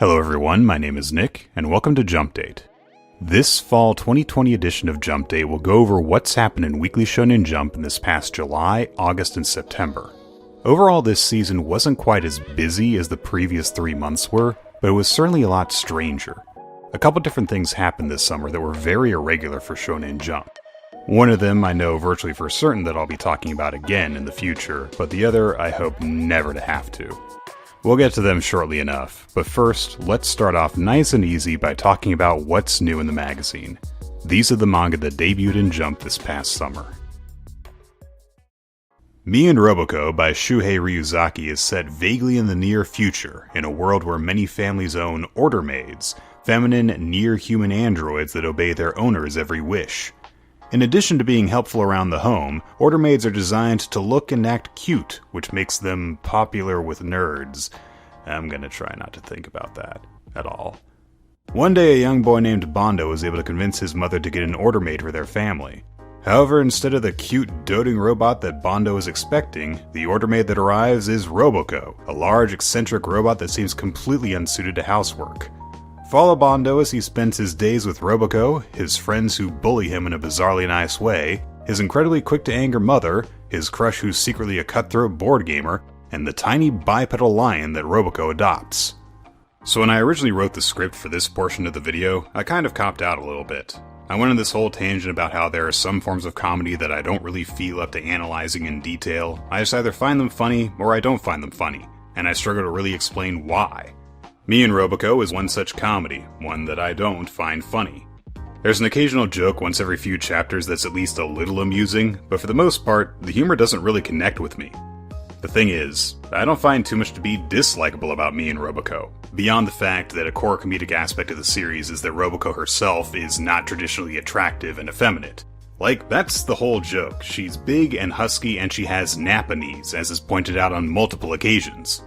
Hello everyone, my name is Nick, and welcome to Jumpdate. This fall 2020 edition of Jumpdate will go over what's happened in Weekly Shonen Jump in this past July, August, and September. Overall, this season wasn't quite as busy as the previous 3 months were, but it was certainly a lot stranger. A couple different things happened this summer that were very irregular for Shonen Jump. One of them I know virtually for certain that I'll be talking about again in the future, but the other I hope never to have to. We'll get to them shortly enough, but first, let's start off nice and easy by talking about what's new in the magazine. These are the manga that debuted in Jump this past summer. Me and Roboko by Shuhei Ryuzaki is set vaguely in the near future, in a world where many families own order maids, feminine, near-human androids that obey their owners' every wish. In addition to being helpful around the home, order maids are designed to look and act cute, which makes them popular with nerds. I'm gonna try not to think about that at all. One day a young boy named Bondo was able to convince his mother to get an order maid for their family. However, instead of the cute, doting robot that Bondo is expecting, the order maid that arrives is Roboko, a large, eccentric robot that seems completely unsuited to housework. Follow Bondo as he spends his days with Roboko, his friends who bully him in a bizarrely nice way, his incredibly quick-to-anger mother, his crush who's secretly a cutthroat board gamer, and the tiny bipedal lion that Roboko adopts. So when I originally wrote the script for this portion of the video, I kind of copped out a little bit. I went on this whole tangent about how there are some forms of comedy that I don't really feel up to analyzing in detail. I just either find them funny, or I don't find them funny, and I struggle to really explain why. Me and Roboko is one such comedy, one that I don't find funny. There's an occasional joke once every few chapters that's at least a little amusing, but for the most part, the humor doesn't really connect with me. The thing is, I don't find too much to be dislikable about Me and Roboko, beyond the fact that a core comedic aspect of the series is that Roboko herself is not traditionally attractive and effeminate. Like, that's the whole joke. She's big and husky and she has Nappa knees, as is pointed out on multiple occasions.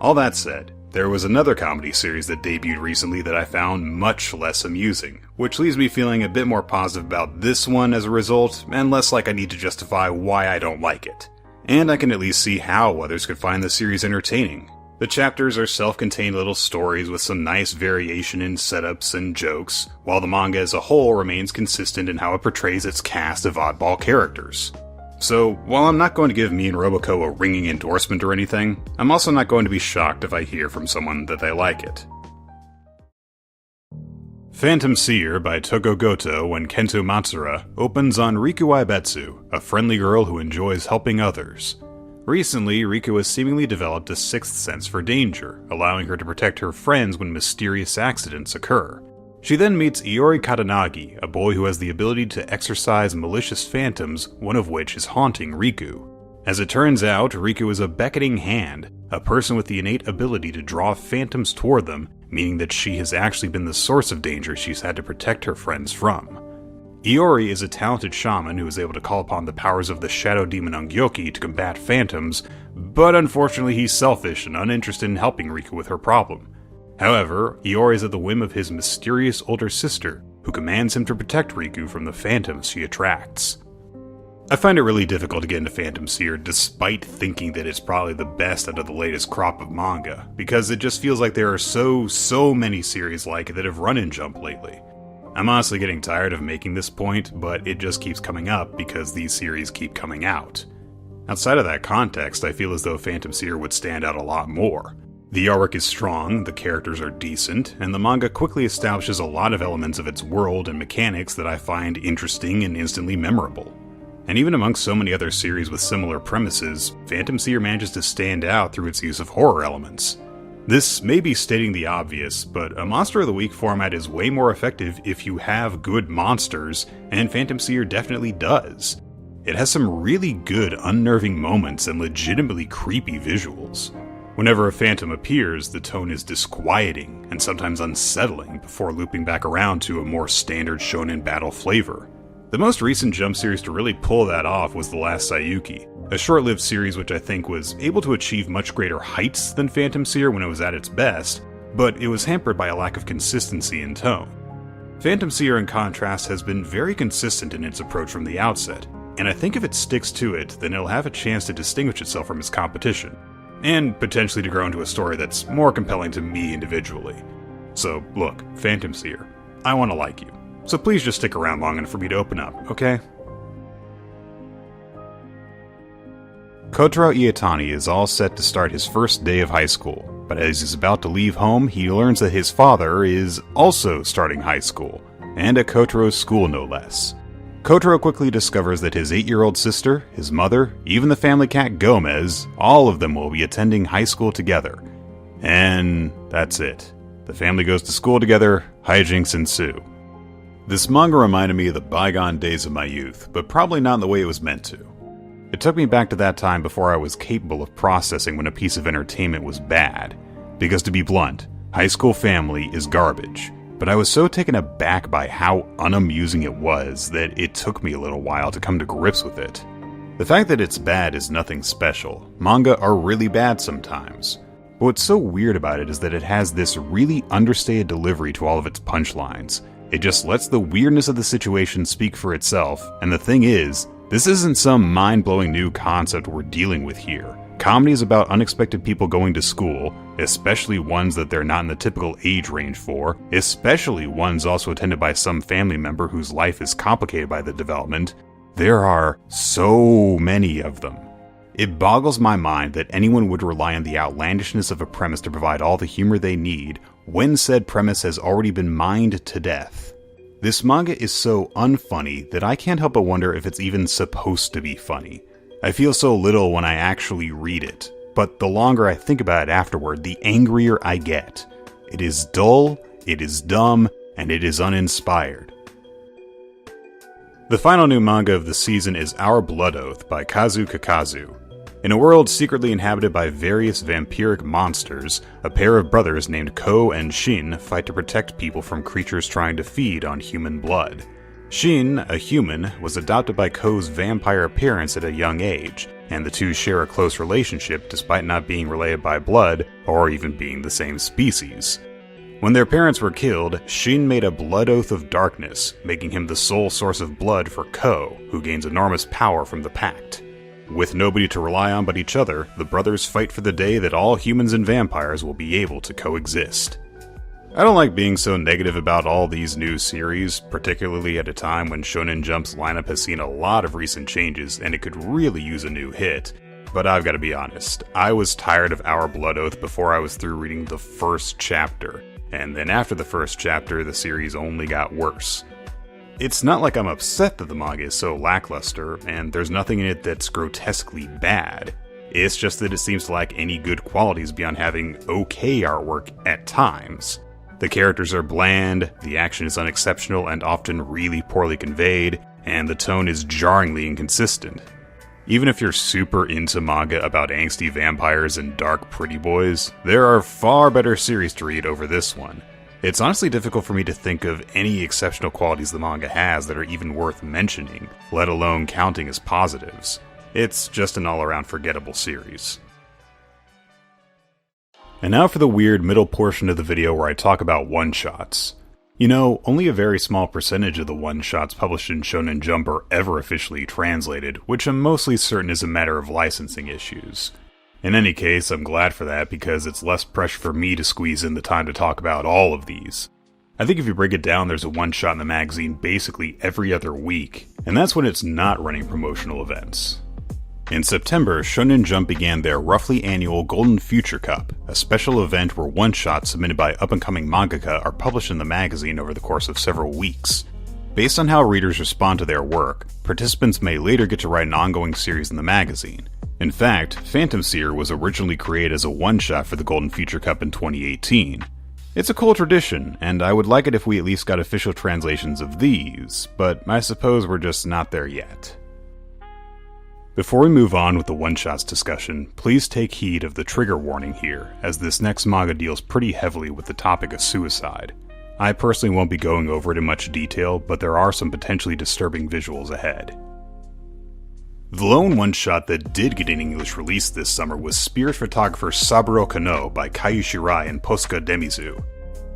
All that said, there was another comedy series that debuted recently that I found much less amusing, which leaves me feeling a bit more positive about this one as a result, and less like I need to justify why I don't like it. And I can at least see how others could find the series entertaining. The chapters are self-contained little stories with some nice variation in setups and jokes, while the manga as a whole remains consistent in how it portrays its cast of oddball characters. So, while I'm not going to give Me and Roboko a ringing endorsement or anything, I'm also not going to be shocked if I hear from someone that they like it. Phantom Seer by Togo Goto and Kento Matsura opens on Riku Aibetsu, a friendly girl who enjoys helping others. Recently, Riku has seemingly developed a sixth sense for danger, allowing her to protect her friends when mysterious accidents occur. She then meets Iori Katanagi, a boy who has the ability to exorcise malicious phantoms, one of which is haunting Riku. As it turns out, Riku is a beckoning hand, a person with the innate ability to draw phantoms toward them, meaning that she has actually been the source of danger she's had to protect her friends from. Iori is a talented shaman who is able to call upon the powers of the shadow demon Ungyoki to combat phantoms, but unfortunately he's selfish and uninterested in helping Riku with her problem. However, Iori is at the whim of his mysterious older sister, who commands him to protect Riku from the phantoms she attracts. I find it really difficult to get into Phantom Seer despite thinking that it's probably the best out of the latest crop of manga, because it just feels like there are so many series like it that have run in Jump lately. I'm honestly getting tired of making this point, but it just keeps coming up because these series keep coming out. Outside of that context, I feel as though Phantom Seer would stand out a lot more. The artwork is strong, the characters are decent, and the manga quickly establishes a lot of elements of its world and mechanics that I find interesting and instantly memorable. And even amongst so many other series with similar premises, Phantom Seer manages to stand out through its use of horror elements. This may be stating the obvious, but a Monster of the Week format is way more effective if you have good monsters, and Phantom Seer definitely does. It has some really good unnerving moments and legitimately creepy visuals. Whenever a phantom appears, the tone is disquieting and sometimes unsettling before looping back around to a more standard shonen battle flavor. The most recent Jump series to really pull that off was The Last Sayuki, a short-lived series which I think was able to achieve much greater heights than Phantom Seer when it was at its best, but it was hampered by a lack of consistency in tone. Phantom Seer, in contrast, has been very consistent in its approach from the outset, and I think if it sticks to it, then it'll have a chance to distinguish itself from its competition, and potentially to grow into a story that's more compelling to me individually. So look, Phantom Seer, I want to like you. So please just stick around long enough for me to open up, okay? Kotaro Iwatani is all set to start his first day of high school, but as he's about to leave home, he learns that his father is also starting high school, and at Kotaro's school no less. Kotaro quickly discovers that his 8-year-old sister, his mother, even the family cat Gomez, all of them will be attending high school together. And that's it. The family goes to school together, hijinks ensue. This manga reminded me of the bygone days of my youth, but probably not in the way it was meant to. It took me back to that time before I was capable of processing when a piece of entertainment was bad. Because to be blunt, High School Family is garbage. But I was so taken aback by how unamusing it was that it took me a little while to come to grips with it. The fact that it's bad is nothing special. Manga are really bad sometimes. But what's so weird about it is that it has this really understated delivery to all of its punchlines. It just lets the weirdness of the situation speak for itself, and the thing is, this isn't some mind-blowing new concept we're dealing with here. Comedy is about unexpected people going to school, especially ones that they're not in the typical age range for, especially ones also attended by some family member whose life is complicated by the development. There are so many of them. It boggles my mind that anyone would rely on the outlandishness of a premise to provide all the humor they need, when said premise has already been mined to death. This manga is so unfunny that I can't help but wonder if it's even supposed to be funny. I feel so little when I actually read it, but the longer I think about it afterward, the angrier I get. It is dull, it is dumb, and it is uninspired. The final new manga of the season is Our Blood Oath by Kazu Kakazu. In a world secretly inhabited by various vampiric monsters, a pair of brothers named Ko and Shin fight to protect people from creatures trying to feed on human blood. Shin, a human, was adopted by Ko's vampire appearance at a young age, and the two share a close relationship despite not being related by blood or even being the same species. When their parents were killed, Shin made a blood oath of darkness, making him the sole source of blood for Ko, who gains enormous power from the pact. With nobody to rely on but each other, the brothers fight for the day that all humans and vampires will be able to coexist. I don't like being so negative about all these new series, particularly at a time when Shonen Jump's lineup has seen a lot of recent changes and it could really use a new hit. But I've got to be honest, I was tired of Our Blood Oath before I was through reading the first chapter, and then after the first chapter, the series only got worse. It's not like I'm upset that the manga is so lackluster, and there's nothing in it that's grotesquely bad. It's just that it seems to lack any good qualities beyond having okay artwork at times. The characters are bland, the action is unexceptional and often really poorly conveyed, and the tone is jarringly inconsistent. Even if you're super into manga about angsty vampires and dark pretty boys, there are far better series to read over this one. It's honestly difficult for me to think of any exceptional qualities the manga has that are even worth mentioning, let alone counting as positives. It's just an all-around forgettable series. And now for the weird middle portion of the video where I talk about one-shots. You know, only a very small percentage of the one-shots published in Shonen Jump are ever officially translated, which I'm mostly certain is a matter of licensing issues. In any case, I'm glad for that because it's less pressure for me to squeeze in the time to talk about all of these. I think if you break it down, there's a one-shot in the magazine basically every other week, and that's when it's not running promotional events. In September, Shonen Jump began their roughly annual Golden Future Cup, a special event where one-shots submitted by up-and-coming mangaka are published in the magazine over the course of several weeks. Based on how readers respond to their work, participants may later get to write an ongoing series in the magazine. In fact, Phantom Seer was originally created as a one-shot for the Golden Future Cup in 2018. It's a cool tradition, and I would like it if we at least got official translations of these, but I suppose we're just not there yet. Before we move on with the one-shots discussion, please take heed of the trigger warning here, as this next manga deals pretty heavily with the topic of suicide. I personally won't be going over it in much detail, but there are some potentially disturbing visuals ahead. The lone one-shot that did get an English release this summer was Spirit Photographer Saburo Kano by Kayu Shirai and Posca Demizu.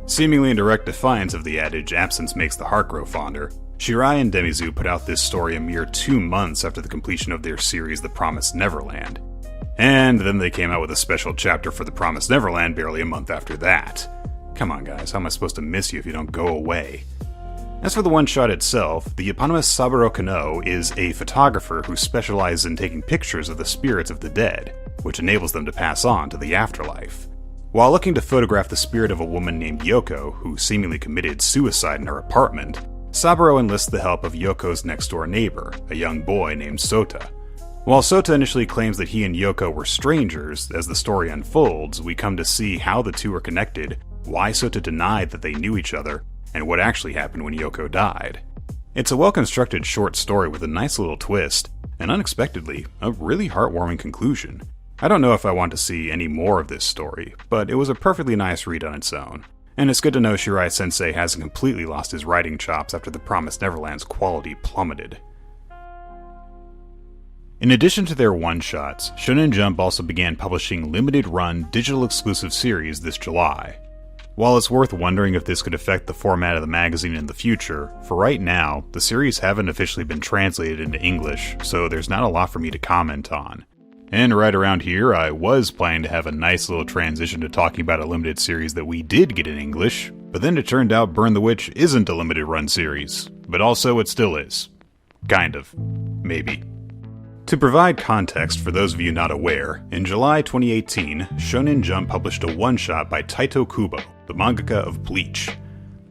Seemingly in direct defiance of the adage, absence makes the heart grow fonder, Shirai and Demizu put out this story a mere 2 months after the completion of their series The Promised Neverland. And then they came out with a special chapter for The Promised Neverland barely a month after that. Come on guys, how am I supposed to miss you if you don't go away? As for the one-shot itself, the eponymous Saburo Kano is a photographer who specializes in taking pictures of the spirits of the dead, which enables them to pass on to the afterlife. While looking to photograph the spirit of a woman named Yoko, who seemingly committed suicide in her apartment, Saburo enlists the help of Yoko's next-door neighbor, a young boy named Sota. While Sota initially claims that he and Yoko were strangers, as the story unfolds, we come to see how the two are connected, why Sota denied that they knew each other, and what actually happened when Yoko died. It's a well-constructed short story with a nice little twist, and unexpectedly, a really heartwarming conclusion. I don't know if I want to see any more of this story, but it was a perfectly nice read on its own. And it's good to know Shirai-sensei hasn't completely lost his writing chops after The Promised Neverland's quality plummeted. In addition to their one-shots, Shonen Jump also began publishing limited-run, digital-exclusive series this July. While it's worth wondering if this could affect the format of the magazine in the future, for right now, the series haven't officially been translated into English, so there's not a lot for me to comment on. And right around here, I was planning to have a nice little transition to talking about a limited series that we did get in English, but then it turned out Burn the Witch isn't a limited run series, but also it still is. Kind of. Maybe. To provide context for those of you not aware, in July 2018, Shonen Jump published a one-shot by Tite Kubo, the mangaka of Bleach.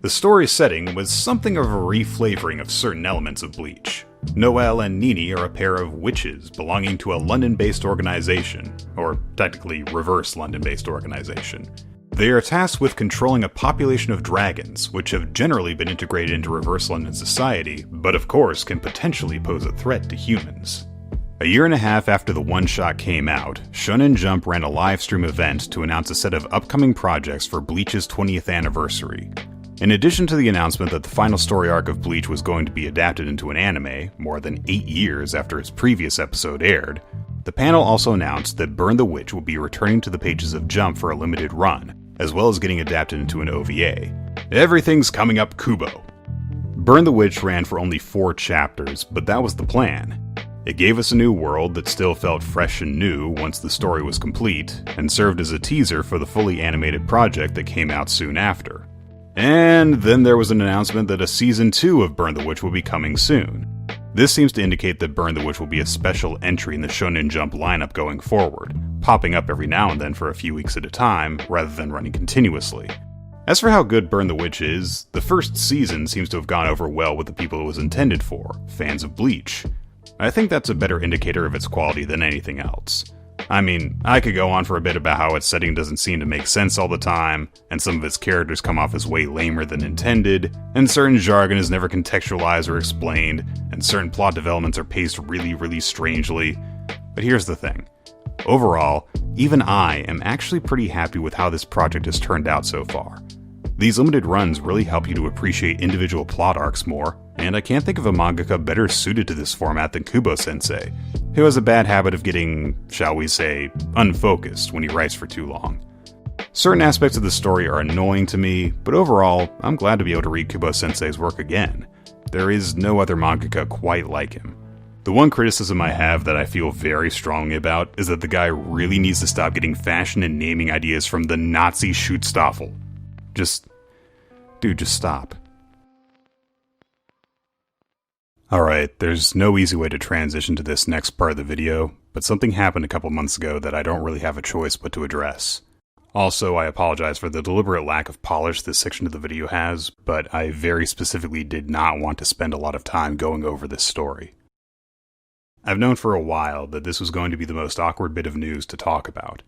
The story's setting was something of a reflavoring of certain elements of Bleach. Noelle and Nini are a pair of witches belonging to a London-based organization, or technically reverse London-based organization. They are tasked with controlling a population of dragons, which have generally been integrated into reverse London society, but of course can potentially pose a threat to humans. A year and a half after the one-shot came out, Shonen Jump ran a live-stream event to announce a set of upcoming projects for Bleach's 20th anniversary. In addition to the announcement that the final story arc of Bleach was going to be adapted into an anime, more than 8 years after its previous episode aired, the panel also announced that Burn the Witch will be returning to the pages of Jump for a limited run, as well as getting adapted into an OVA. Everything's coming up Kubo. Burn the Witch ran for only 4 chapters, but that was the plan. It gave us a new world that still felt fresh and new once the story was complete, and served as a teaser for the fully animated project that came out soon after. And then there was an announcement that a Season 2 of Burn the Witch will be coming soon. This seems to indicate that Burn the Witch will be a special entry in the Shonen Jump lineup going forward, popping up every now and then for a few weeks at a time, rather than running continuously. As for how good Burn the Witch is, the first season seems to have gone over well with the people it was intended for, fans of Bleach. I think that's a better indicator of its quality than anything else. I mean, I could go on for a bit about how its setting doesn't seem to make sense all the time, and some of its characters come off as way lamer than intended, and certain jargon is never contextualized or explained, and certain plot developments are paced really strangely. But here's the thing. Overall, even I am actually pretty happy with how this project has turned out so far. These limited runs really help you to appreciate individual plot arcs more, and I can't think of a mangaka better suited to this format than Kubo-sensei, who has a bad habit of getting, shall we say, unfocused when he writes for too long. Certain aspects of the story are annoying to me, but overall, I'm glad to be able to read Kubo-sensei's work again. There is no other mangaka quite like him. The one criticism I have that I feel very strongly about is that the guy really needs to stop getting fashion and naming ideas from the Nazi Schutzstaffel. Dude, just stop. Alright, there's no easy way to transition to this next part of the video, but something happened a couple months ago that I don't really have a choice but to address. Also, I apologize for the deliberate lack of polish this section of the video has, but I very specifically did not want to spend a lot of time going over this story. I've known for a while that this was going to be the most awkward bit of news to talk about.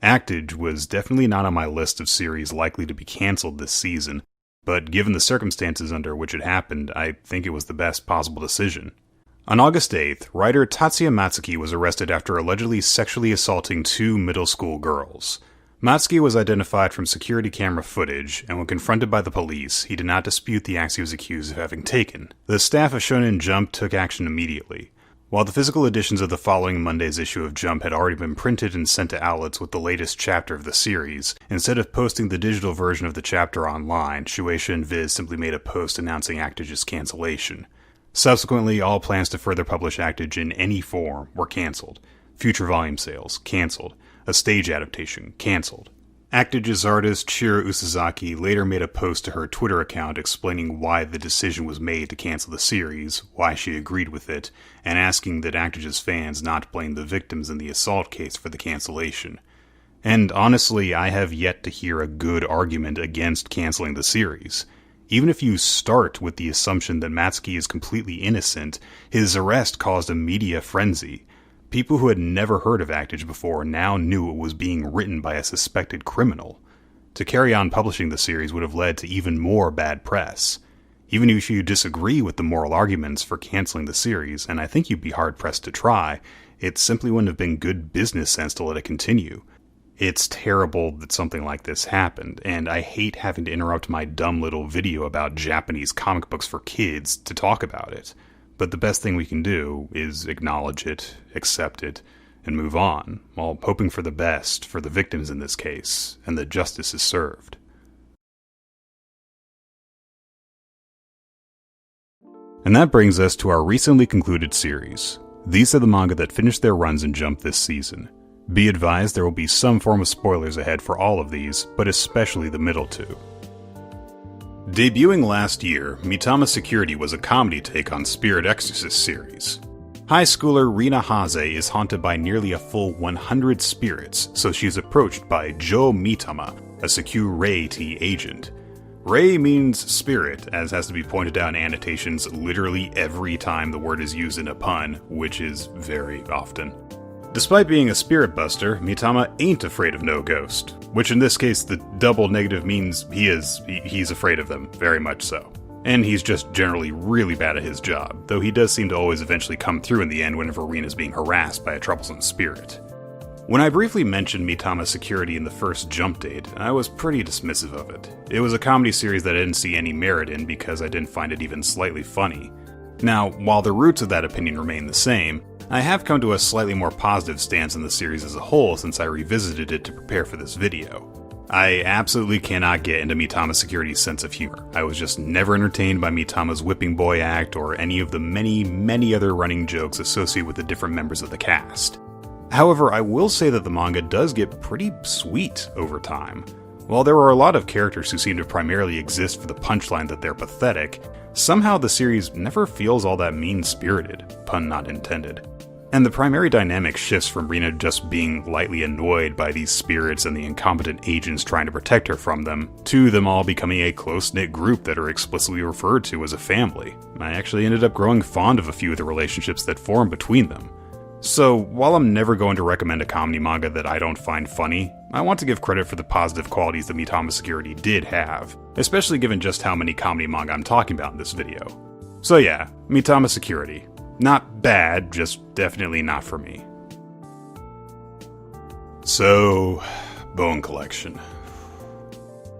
Actage was definitely not on my list of series likely to be cancelled this season, but given the circumstances under which it happened, I think it was the best possible decision. On August 8th, writer Tatsuya Matsuki was arrested after allegedly sexually assaulting 2 middle school girls. Matsuki was identified from security camera footage, and when confronted by the police, he did not dispute the acts he was accused of having taken. The staff of Shonen Jump took action immediately. While the physical editions of the following Monday's issue of Jump had already been printed and sent to outlets with the latest chapter of the series, instead of posting the digital version of the chapter online, Shueisha and Viz simply made a post announcing Actage's cancellation. Subsequently, all plans to further publish Actage in any form were cancelled. Future volume sales, cancelled. A stage adaptation, cancelled. Actage's artist Shiro Usazaki later made a post to her Twitter account explaining why the decision was made to cancel the series, why she agreed with it, and asking that Actage's fans not blame the victims in the assault case for the cancellation. And honestly, I have yet to hear a good argument against canceling the series. Even if you start with the assumption that Matsuki is completely innocent, his arrest caused a media frenzy. People who had never heard of Actage before now knew it was being written by a suspected criminal. To carry on publishing the series would have led to even more bad press. Even if you disagree with the moral arguments for canceling the series, and I think you'd be hard-pressed to try, it simply wouldn't have been good business sense to let it continue. It's terrible that something like this happened, and I hate having to interrupt my dumb little video about Japanese comic books for kids to talk about it. But the best thing we can do is acknowledge it, accept it, and move on, while hoping for the best for the victims in this case, and that justice is served. And that brings us to our recently concluded series. These are the manga that finished their runs in Jump this season. Be advised there will be some form of spoilers ahead for all of these, but especially the middle two. Debuting last year, Mitama Security was a comedy take on Spirit Exorcist series. High schooler Rina Haze is haunted by nearly a full 100 spirits, so she is approached by Jo Mitama, a Security agent. Rei means spirit, as has to be pointed out in annotations literally every time the word is used in a pun, which is very often. Despite being a spirit buster, Mitama ain't afraid of no ghost, which in this case the double negative means he's afraid of them, very much so. And he's just generally really bad at his job, though he does seem to always eventually come through in the end whenever Rina is being harassed by a troublesome spirit. When I briefly mentioned Mitama Security in the first Jumpdate, I was pretty dismissive of it. It was a comedy series that I didn't see any merit in because I didn't find it even slightly funny. Now, while the roots of that opinion remain the same, I have come to a slightly more positive stance on the series as a whole since I revisited it to prepare for this video. I absolutely cannot get into Mitama Security's sense of humor. I was just never entertained by Mitama's whipping boy act or any of the many other running jokes associated with the different members of the cast. However, I will say that the manga does get pretty sweet over time. While there are a lot of characters who seem to primarily exist for the punchline that they're pathetic, somehow the series never feels all that mean-spirited, pun not intended. And the primary dynamic shifts from Rina just being lightly annoyed by these spirits and the incompetent agents trying to protect her from them, to them all becoming a close-knit group that are explicitly referred to as a family. I actually ended up growing fond of a few of the relationships that form between them. So, while I'm never going to recommend a comedy manga that I don't find funny, I want to give credit for the positive qualities that Mitama Security did have, especially given just how many comedy manga I'm talking about in this video. So yeah, Mitama Security. Not bad, just definitely not for me. So, Bone Collection.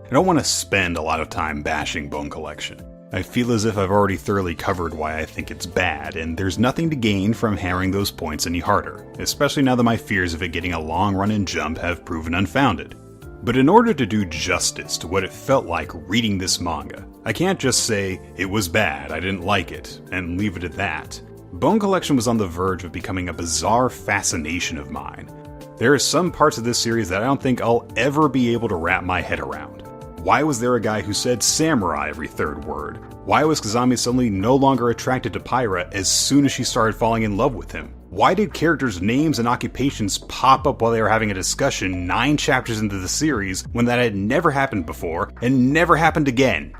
I don't want to spend a lot of time bashing Bone Collection. I feel as if I've already thoroughly covered why I think it's bad, and there's nothing to gain from hammering those points any harder, especially now that my fears of it getting a long run in Jump have proven unfounded. But in order to do justice to what it felt like reading this manga, I can't just say, it was bad, I didn't like it, and leave it at that. Bone Collection was on the verge of becoming a bizarre fascination of mine. There are some parts of this series that I don't think I'll ever be able to wrap my head around. Why was there a guy who said samurai every third word? Why was Kazami suddenly no longer attracted to Pyra as soon as she started falling in love with him? Why did characters' names and occupations pop up while they were having a discussion 9 chapters into the series when that had never happened before and never happened again?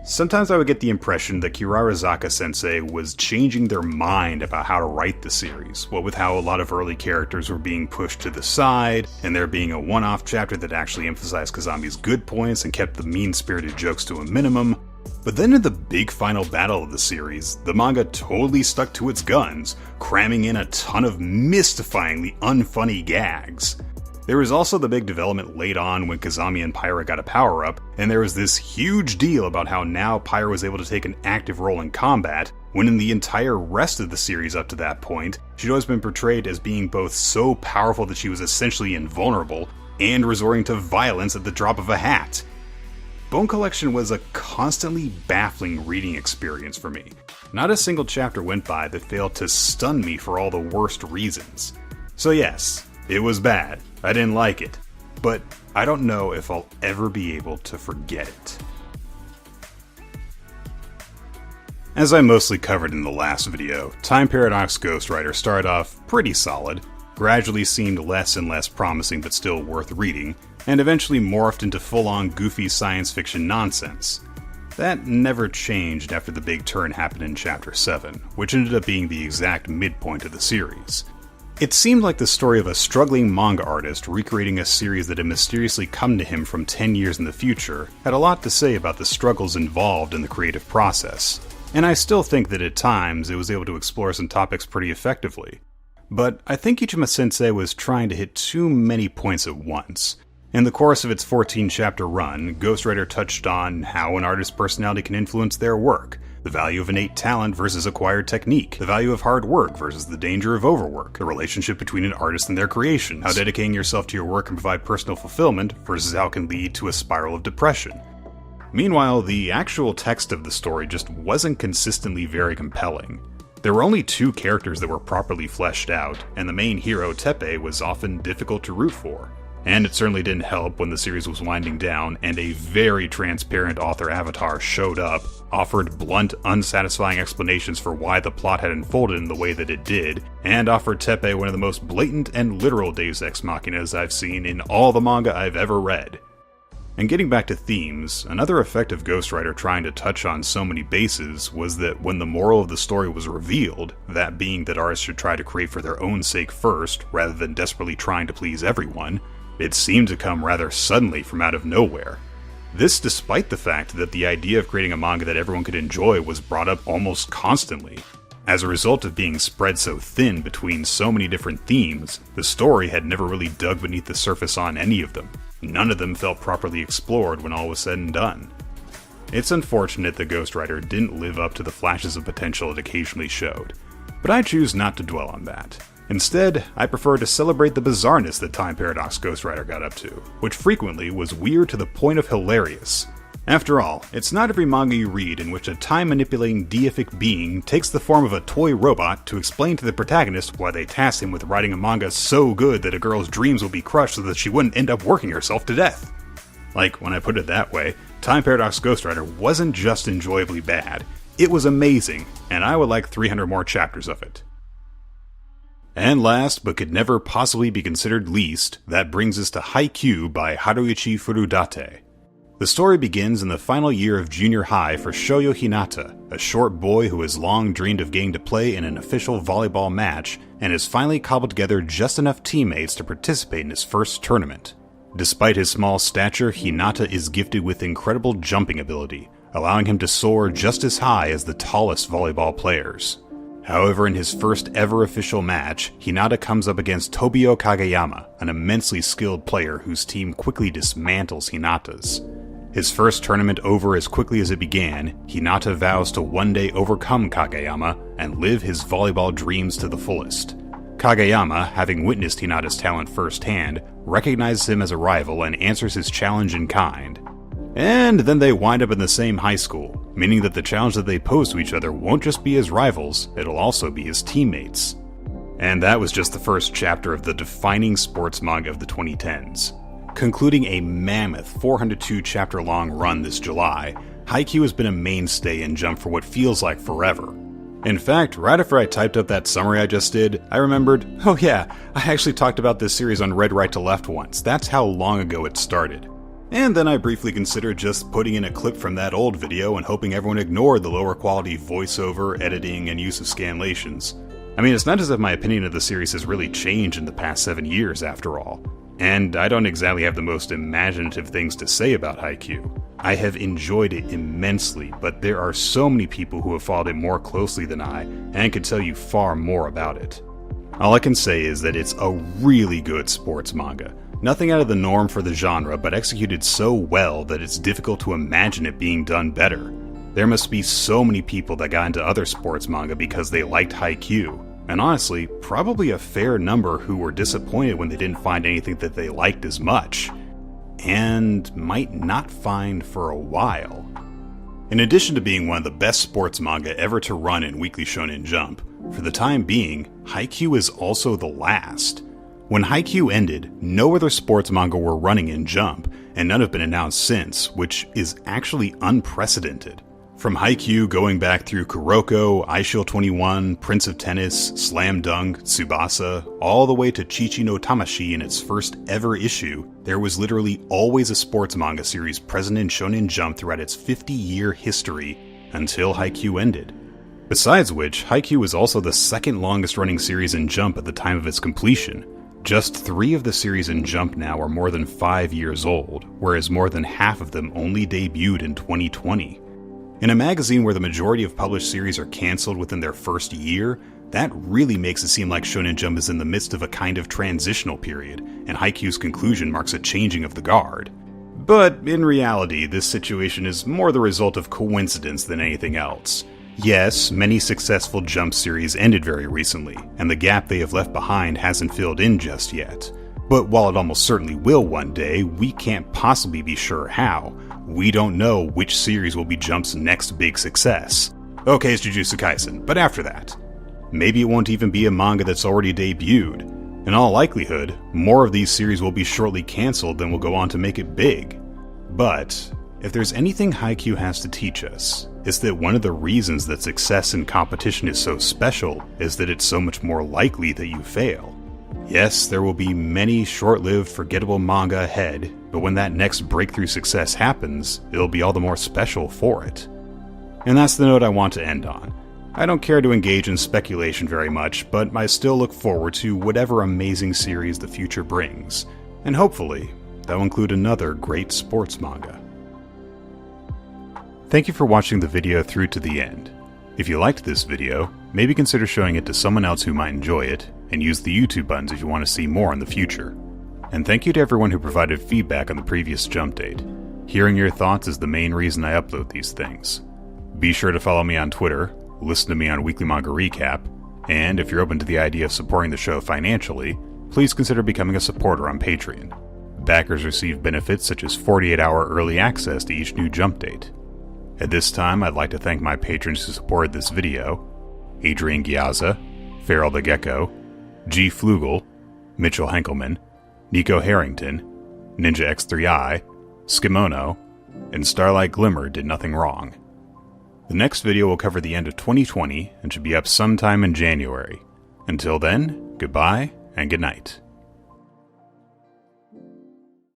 Sometimes I would get the impression that Kirarazaka-sensei was changing their mind about how to write the series, what with how a lot of early characters were being pushed to the side, and there being a one-off chapter that actually emphasized Kazami's good points and kept the mean-spirited jokes to a minimum. But then in the big final battle of the series, the manga totally stuck to its guns, cramming in a ton of mystifyingly unfunny gags. There was also the big development late on when Kazami and Pyra got a power-up, and there was this huge deal about how now Pyra was able to take an active role in combat, when in the entire rest of the series up to that point, she'd always been portrayed as being both so powerful that she was essentially invulnerable, and resorting to violence at the drop of a hat. Bone Collection was a constantly baffling reading experience for me. Not a single chapter went by that failed to stun me for all the worst reasons. So yes, it was bad. I didn't like it. but I don't know if I'll ever be able to forget it. As I mostly covered in the last video, Time Paradox Ghostwriter started off pretty solid, gradually seemed less and less promising but still worth reading, and eventually morphed into full-on goofy science fiction nonsense. That never changed after the big turn happened in Chapter 7, which ended up being the exact midpoint of the series. It seemed like the story of a struggling manga artist recreating a series that had mysteriously come to him from 10 years in the future had a lot to say about the struggles involved in the creative process. And I still think that at times it was able to explore some topics pretty effectively. But I think Ichima-sensei was trying to hit too many points at once. In the course of its 14-chapter run, Ghostwriter touched on how an artist's personality can influence their work, the value of innate talent versus acquired technique, the value of hard work versus the danger of overwork, the relationship between an artist and their creations, how dedicating yourself to your work can provide personal fulfillment versus how it can lead to a spiral of depression. Meanwhile, the actual text of the story just wasn't consistently very compelling. There were only 2 characters that were properly fleshed out, and the main hero, Teppei, was often difficult to root for. And it certainly didn't help when the series was winding down and a very transparent author avatar showed up, offered blunt, unsatisfying explanations for why the plot had unfolded in the way that it did, and offered Teppei one of the most blatant and literal deus ex machinas I've seen in all the manga I've ever read. And getting back to themes, another effect of Ghostwriter trying to touch on so many bases was that when the moral of the story was revealed, that being that artists should try to create for their own sake first, rather than desperately trying to please everyone, it seemed to come rather suddenly from out of nowhere. This despite the fact that the idea of creating a manga that everyone could enjoy was brought up almost constantly. As a result of being spread so thin between so many different themes, the story had never really dug beneath the surface on any of them. None of them felt properly explored when all was said and done. It's unfortunate that Ghostwriter didn't live up to the flashes of potential it occasionally showed, but I choose not to dwell on that. Instead, I prefer to celebrate the bizarreness that Time Paradox Ghostwriter got up to, which frequently was weird to the point of hilarious. After all, it's not every manga you read in which a time-manipulating deific being takes the form of a toy robot to explain to the protagonist why they tasked him with writing a manga so good that a girl's dreams will be crushed so that she wouldn't end up working herself to death. Like, when I put it that way, Time Paradox Ghostwriter wasn't just enjoyably bad, it was amazing, and I would like 300 more chapters of it. And last, but could never possibly be considered least, that brings us to Haikyu by Haruichi Furudate. The story begins in the final year of junior high for Shoyo Hinata, a short boy who has long dreamed of getting to play in an official volleyball match, and has finally cobbled together just enough teammates to participate in his first tournament. Despite his small stature, Hinata is gifted with incredible jumping ability, allowing him to soar just as high as the tallest volleyball players. However, in his first ever official match, Hinata comes up against Tobio Kageyama, an immensely skilled player whose team quickly dismantles Hinata's. His first tournament over as quickly as it began, Hinata vows to one day overcome Kageyama and live his volleyball dreams to the fullest. Kageyama, having witnessed Hinata's talent firsthand, recognizes him as a rival and answers his challenge in kind. And then they wind up in the same high school, meaning that the challenge that they pose to each other won't just be as rivals, it'll also be as teammates. And that was just the first chapter of the defining sports manga of the 2010s. Concluding a mammoth 402-chapter-long run this July, Haikyu has been a mainstay in Jump for what feels like forever. In fact, right after I typed up that summary I just did, I remembered, oh yeah, I actually talked about this series on Read Right to Left once, that's how long ago it started. And then I briefly considered just putting in a clip from that old video and hoping everyone ignored the lower quality voiceover, editing, and use of scanlations. I mean, it's not as if my opinion of the series has really changed in the past 7 years after all. And I don't exactly have the most imaginative things to say about Haikyu. I have enjoyed it immensely, but there are so many people who have followed it more closely than I, and can tell you far more about it. All I can say is that it's a really good sports manga. Nothing out of the norm for the genre, but executed so well that it's difficult to imagine it being done better. There must be so many people that got into other sports manga because they liked Haikyu. And honestly, probably a fair number who were disappointed when they didn't find anything that they liked as much. And might not find for a while. In addition to being one of the best sports manga ever to run in Weekly Shonen Jump, for the time being, Haikyu is also the last. When Haikyu ended, no other sports manga were running in Jump, and none have been announced since, which is actually unprecedented. From Haikyu going back through Kuroko, Aishil 21, Prince of Tennis, Slam Dunk, Tsubasa, all the way to Chichi no Tamashi in its first ever issue, there was literally always a sports manga series present in Shonen Jump throughout its 50-year history, until Haikyu ended. Besides which, Haikyu was also the second longest running series in Jump at the time of its completion. Just 3 of the series in Jump now are more than 5 years old, whereas more than half of them only debuted in 2020. In a magazine where the majority of published series are cancelled within their first year, that really makes it seem like Shonen Jump is in the midst of a kind of transitional period, and Haikyuu's conclusion marks a changing of the guard. But in reality, this situation is more the result of coincidence than anything else. Yes, many successful Jump series ended very recently, and the gap they have left behind hasn't filled in just yet. But while it almost certainly will one day, we can't possibly be sure how. We don't know which series will be Jump's next big success. Okay, it's Jujutsu Kaisen, but after that. Maybe it won't even be a manga that's already debuted. In all likelihood, more of these series will be shortly cancelled than will go on to make it big. But if there's anything Haikyu has to teach us, it's that one of the reasons that success in competition is so special is that it's so much more likely that you fail. Yes, there will be many short-lived, forgettable manga ahead, but when that next breakthrough success happens, it'll be all the more special for it. And that's the note I want to end on. I don't care to engage in speculation very much, but I still look forward to whatever amazing series the future brings, and hopefully, that'll include another great sports manga. Thank you for watching the video through to the end. If you liked this video, maybe consider showing it to someone else who might enjoy it, and use the YouTube buttons if you want to see more in the future. And thank you to everyone who provided feedback on the previous Jump Date. Hearing your thoughts is the main reason I upload these things. Be sure to follow me on Twitter, listen to me on Weekly Manga Recap, and if you're open to the idea of supporting the show financially, please consider becoming a supporter on Patreon. Backers receive benefits such as 48-hour early access to each new Jump Date. At this time, I'd like to thank my patrons who supported this video: Adrian Giazza, Farrell the Gecko, G. Flugel, Mitchell Henkelman, Nico Harrington, Ninja X3i, Skimono, and Starlight Glimmer did nothing wrong. The next video will cover the end of 2020 and should be up sometime in January. Until then, goodbye and good night.